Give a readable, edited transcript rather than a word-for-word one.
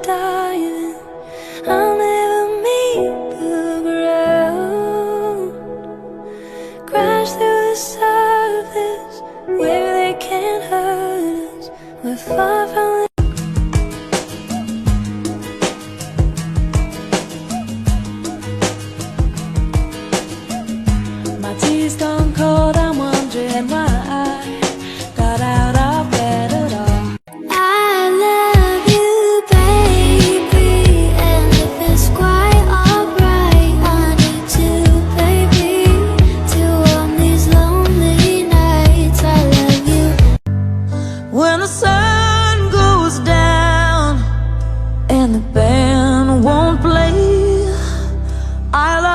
diving, I'll never meet the ground. Crash through the surface where they can't hurt us. We're far from the my tea's gone cold, I'm wondering why I got out of bed at all. I love you, baby, and if it's quite alright, I need to, baby, to warm these lonely nights. I love you. When the sun goes down and the band won't play, I'll